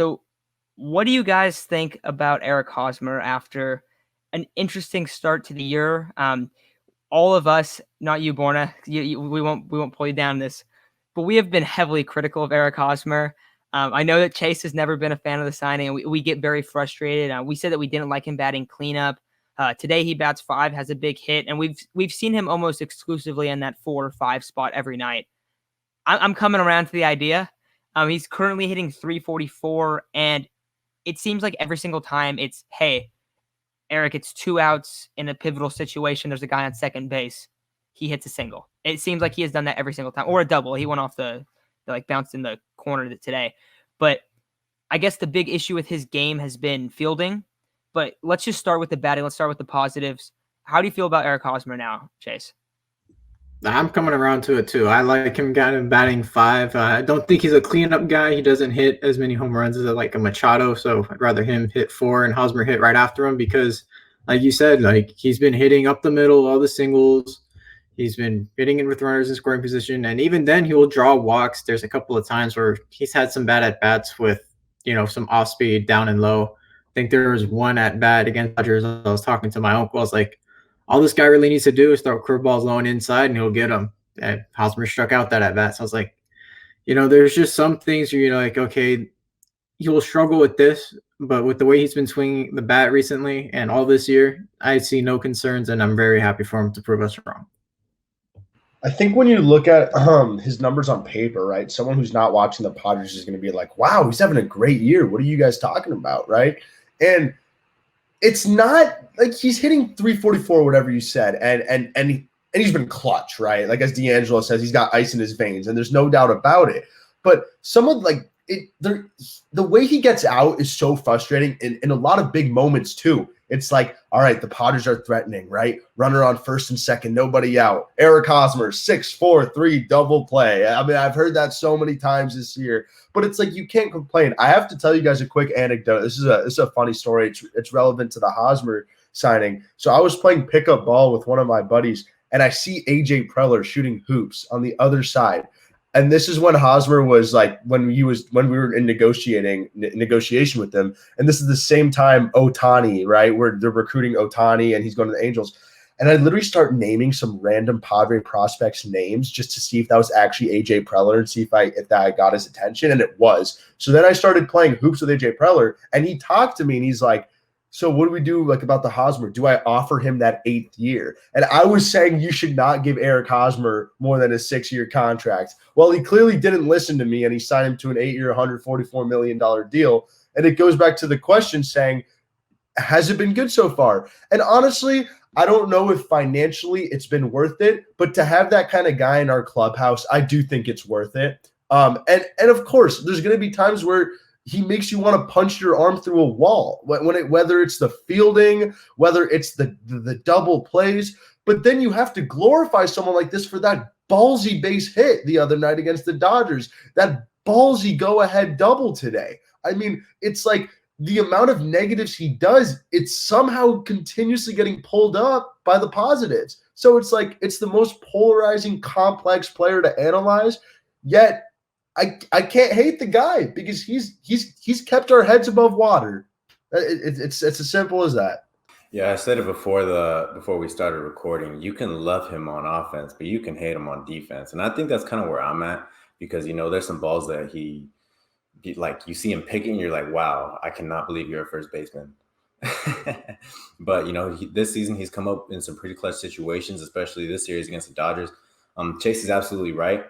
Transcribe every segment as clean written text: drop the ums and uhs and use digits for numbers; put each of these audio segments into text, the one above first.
So, what do you guys think about Eric Hosmer after an interesting start to the year? All of us, not you, Borna, we won't pull you down this, but we have been heavily critical of Eric Hosmer. I know that Chase has never been a fan of the signing, and we get very frustrated. We said that we didn't like him batting cleanup. Today he bats 5, has a big hit, and we've seen him almost exclusively in that 4 or 5 spot every night. I'm coming around to the idea. He's currently hitting 344, and it seems like every single time it's, hey, Eric, it's 2 outs in a pivotal situation. There's a guy on second base. He hits a single. It seems like he has done that every single time, or a double. He went off the like bounced in the corner today. But I guess the big issue with his game has been fielding. But let's just start with the batting. Let's start with the positives. How do you feel about Eric Hosmer now, Chase? I'm coming around to it too. I like him kind of batting 5. I don't think he's a cleanup guy. He doesn't hit as many home runs as like a Machado, so I'd rather him hit 4 and Hosmer hit right after him because, like you said, like he's been hitting up the middle, all the singles. He's been hitting in with runners in scoring position, and even then he will draw walks. There's a couple of times where he's had some bad at bats with some off speed down and low. I think there was one at bat against Dodgers. I was talking to my uncle. I was like, all this guy really needs to do is throw curveballs low and inside, and he'll get them. And Hosmer struck out that at bat. So I was like, there's just some things where you're like, okay, he will struggle with this, but with the way he's been swinging the bat recently and all this year, I see no concerns, and I'm very happy for him to prove us wrong. I think when you look at his numbers on paper, right, someone who's not watching the Padres is going to be like, wow, he's having a great year. What are you guys talking about, right? And it's not like he's hitting 344, whatever you said, and he's been clutch, right? Like as D'Angelo says, he's got ice in his veins, and there's no doubt about it. But someone like the way he gets out is so frustrating in a lot of big moments too. It's like, all right, the Padres are threatening, right? Runner on first and second, nobody out. Eric Hosmer, 6-4-3 double play. I mean, I've heard that so many times this year, but it's like you can't complain. I have to tell you guys a quick anecdote. This is a funny story. It's relevant to the Hosmer signing. So I was playing pickup ball with one of my buddies, and I see AJ Preller shooting hoops on the other side. And this is when Hosmer was like when we were in negotiation with them. And this is the same time Ohtani, right? Where they're recruiting Ohtani and he's going to the Angels. And I literally start naming some random Padre prospects' names just to see if that was actually AJ Preller and see if that got his attention. And it was. So then I started playing hoops with AJ Preller, and he talked to me and he's like, so what do we do like about the Hosmer? Do I offer him that 8th year? And I was saying you should not give Eric Hosmer more than a 6-year contract. Well, he clearly didn't listen to me, and he signed him to an 8-year, $144 million deal. And it goes back to the question saying, has it been good so far? And honestly, I don't know if financially it's been worth it, but to have that kind of guy in our clubhouse, I do think it's worth it. And of course, there's going to be times where he makes you want to punch your arm through a wall, whether it's the fielding, whether it's the double plays. But then you have to glorify someone like this for that ballsy base hit the other night against the Dodgers, that ballsy go-ahead double today. I mean, it's like the amount of negatives he does, it's somehow continuously getting pulled up by the positives. So it's like it's the most polarizing, complex player to analyze, yet I can't hate the guy because he's kept our heads above water. It's as simple as that. Yeah, I said it before we started recording. You can love him on offense, but you can hate him on defense. And I think that's kind of where I'm at because, there's some balls that he like you see him picking, you're like, wow, I cannot believe you're a first baseman. But, this season he's come up in some pretty clutch situations, especially this series against the Dodgers. Chase is absolutely right.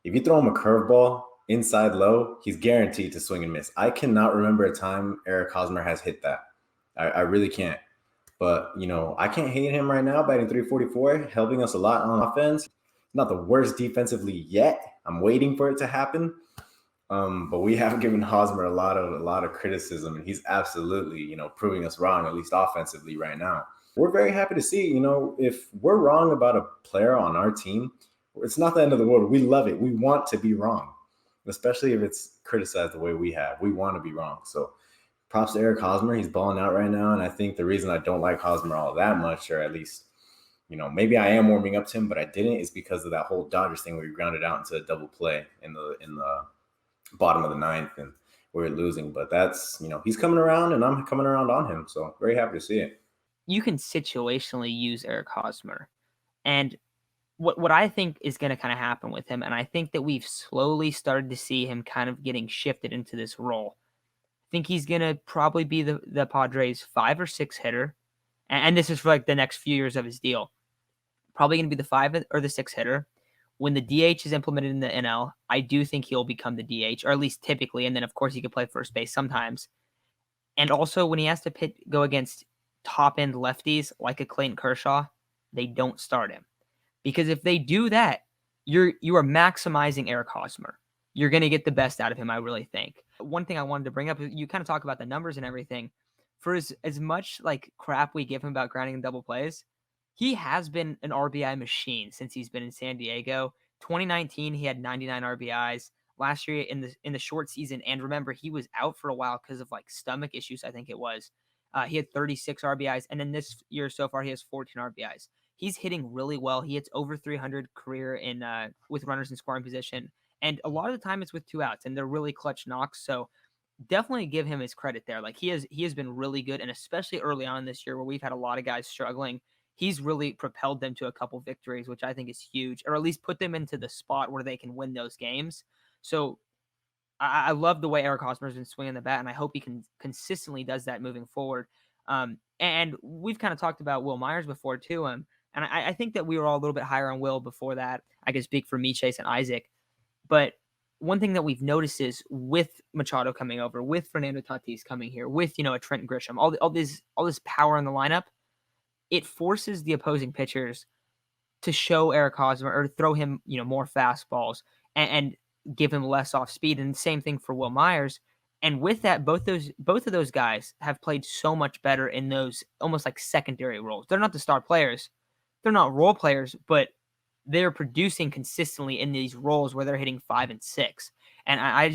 If you throw him a curveball inside low, he's guaranteed to swing and miss. I cannot remember a time Eric Hosmer has hit that. I really can't. But, I can't hate him right now, batting 344, helping us a lot on offense. Not the worst defensively yet. I'm waiting for it to happen. But we have given Hosmer a lot of criticism, and he's absolutely, proving us wrong, at least offensively right now. We're very happy to see, if we're wrong about a player on our team, it's not the end of the world. We love it. We want to be wrong, especially if it's criticized the way we have. We want to be wrong. So props to Eric Hosmer. He's balling out right now. And I think the reason I don't like Hosmer all that much, or at least, maybe I am warming up to him, but I didn't, is because of that whole Dodgers thing where we grounded out into a double play in the bottom of the 9th. And we're losing. But that's, he's coming around and I'm coming around on him. So very happy to see it. You can situationally use Eric Hosmer. And what I think is going to kind of happen with him, and I think that we've slowly started to see him kind of getting shifted into this role. I think he's going to probably be the Padres' 5 or 6 hitter. And this is for like the next few years of his deal. Probably going to be the 5 or the 6 hitter. When the DH is implemented in the NL, I do think he'll become the DH, or at least typically. And then, of course, he could play first base sometimes. And also, when he has to go against top-end lefties like a Clayton Kershaw, they don't start him. Because if they do that, you are maximizing Eric Hosmer. You're going to get the best out of him, I really think. One thing I wanted to bring up, you kind of talk about the numbers and everything. For as much like crap we give him about grounding and double plays, he has been an RBI machine since he's been in San Diego. 2019, he had 99 RBIs. Last year in the short season, and remember, he was out for a while because of like stomach issues, I think it was. He had 36 RBIs, and then this year so far, he has 14 RBIs. He's hitting really well. He hits over 300 career in with runners in scoring position, and a lot of the time it's with 2 outs, and they're really clutch knocks. So definitely give him his credit there. Like he has been really good, and especially early on this year where we've had a lot of guys struggling, he's really propelled them to a couple victories, which I think is huge, or at least put them into the spot where they can win those games. So I love the way Eric Hosmer has been swinging the bat, and I hope he consistently does that moving forward. And we've kind of talked about Will Myers before too, and I think that we were all a little bit higher on Will before that. I can speak for me, Chase, and Isaac. But one thing that we've noticed is with Machado coming over, with Fernando Tatis coming here, with a Trent Grisham, all this power in the lineup, it forces the opposing pitchers to show Eric Hosmer or throw him more fastballs and give him less off speed. And the same thing for Will Myers. And with that, both of those guys have played so much better in those almost like secondary roles. They're not the star players, they're not role players, but they're producing consistently in these roles where they're hitting 5 and 6. And I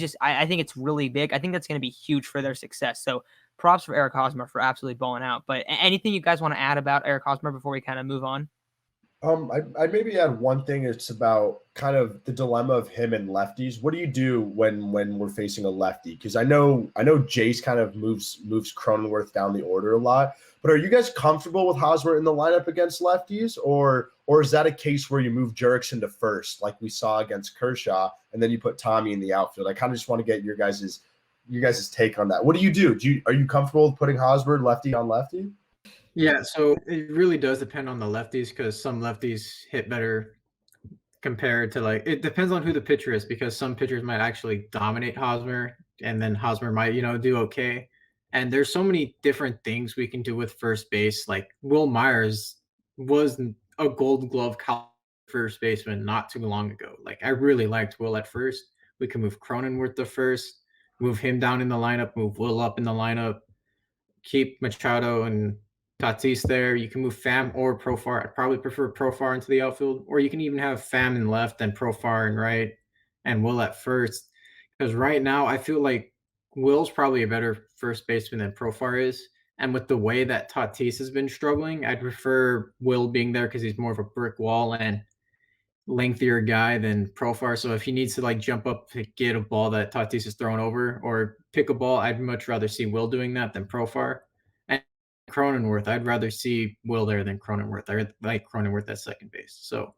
think it's really big. I think that's going to be huge for their success. So props for Eric Hosmer for absolutely balling out. But anything you guys want to add about Eric Hosmer before we kind of move on? I'd maybe add one thing. It's about kind of the dilemma of him and lefties. What do you do when we're facing a lefty? Because I know Jace kind of moves Cronenworth down the order a lot. But are you guys comfortable with Hosmer in the lineup against lefties, or is that a case where you move Jurickson to first, like we saw against Kershaw, and then you put Tommy in the outfield? I kind of just want to get your guys' take on that. What do you do? Are you comfortable with putting Hosmer lefty on lefty? Yeah, so it really does depend on the lefties because some lefties hit better compared to it depends on who the pitcher is because some pitchers might actually dominate Hosmer and then Hosmer might, do okay. And there's so many different things we can do with first base. Like Will Myers was a Gold Glove first baseman not too long ago. Like I really liked Will at first. We can move Cronenworth to first, move him down in the lineup, move Will up in the lineup, keep Machado and Tatis there. You can move Pham or Profar. I'd probably prefer Profar into the outfield, or you can even have Pham in left and Profar in right and Will at first. Because right now, I feel like Will's probably a better first baseman than Profar is. And with the way that Tatis has been struggling, I'd prefer Will being there because he's more of a brick wall and lengthier guy than Profar. So if he needs to jump up to get a ball that Tatis is throwing over or pick a ball, I'd much rather see Will doing that than Profar. And Cronenworth, I'd rather see Will there than Cronenworth. I like Cronenworth at second base. So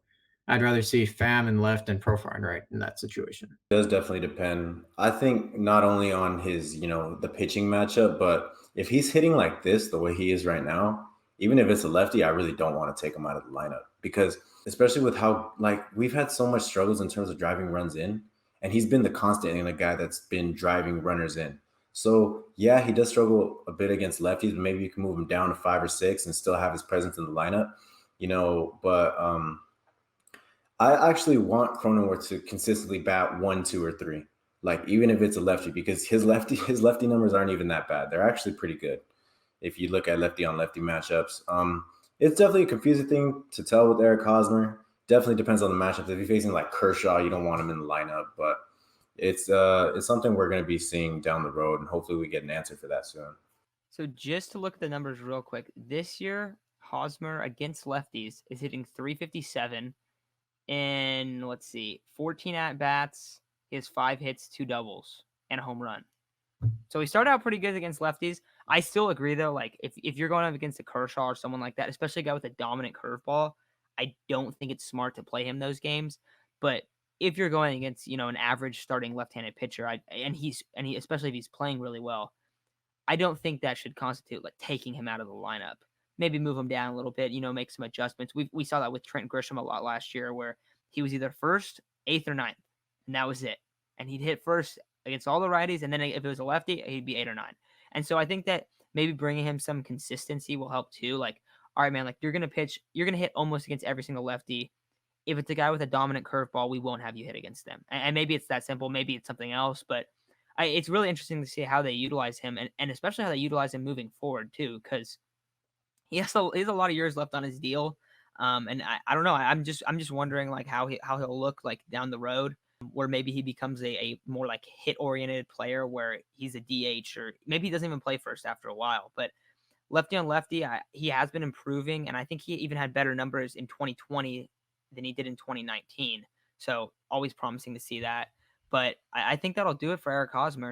I'd rather see Pham in left and Profar in right in that situation. It does definitely depend. I think not only on his, the pitching matchup, but if he's hitting like this, the way he is right now, even if it's a lefty, I really don't want to take him out of the lineup because especially with how we've had so much struggles in terms of driving runs in, and he's been the constant and a guy that's been driving runners in. So yeah, he does struggle a bit against lefties, but maybe you can move him down to 5 or 6 and still have his presence in the lineup, but I actually want Cronenworth to consistently bat 1, 2, or 3, even if it's a lefty, because his lefty numbers aren't even that bad. They're actually pretty good if you look at lefty on lefty matchups. It's definitely a confusing thing to tell with Eric Hosmer. Definitely depends on the matchup. If you're facing Kershaw, you don't want him in the lineup, but it's something we're going to be seeing down the road, and hopefully we get an answer for that soon. So just to look at the numbers real quick, this year Hosmer against lefties is hitting 357 in 14 at bats. He has 5 hits, 2 doubles, and a home run. So he started out pretty good against lefties. I still agree though, like if you're going up against a Kershaw or someone like that, especially a guy with a dominant curveball, I don't think it's smart to play him those games. But if you're going against, an average starting left-handed pitcher, and he especially if he's playing really well, I don't think that should constitute like taking him out of the lineup. Maybe move him down a little bit, make some adjustments. We saw that with Trent Grisham a lot last year, where he was either first, eighth, or ninth, and that was it. And he'd hit first against all the righties, and then if it was a lefty, he'd be 8 or 9. And so I think that maybe bringing him some consistency will help too. Like, all right, man, like you're gonna hit almost against every single lefty. If it's a guy with a dominant curveball, we won't have you hit against them. And maybe it's that simple. Maybe it's something else, but it's really interesting to see how they utilize him, and especially how they utilize him moving forward too, because he has a lot of years left on his deal. And I don't know. I'm just wondering like how he'll look like down the road, where maybe he becomes a more like hit oriented player, where he's a DH, or maybe he doesn't even play first after a while. But lefty on lefty, he has been improving, and I think he even had better numbers in 2020 than he did in 2019. So always promising to see that. But I think that'll do it for Eric Hosmer.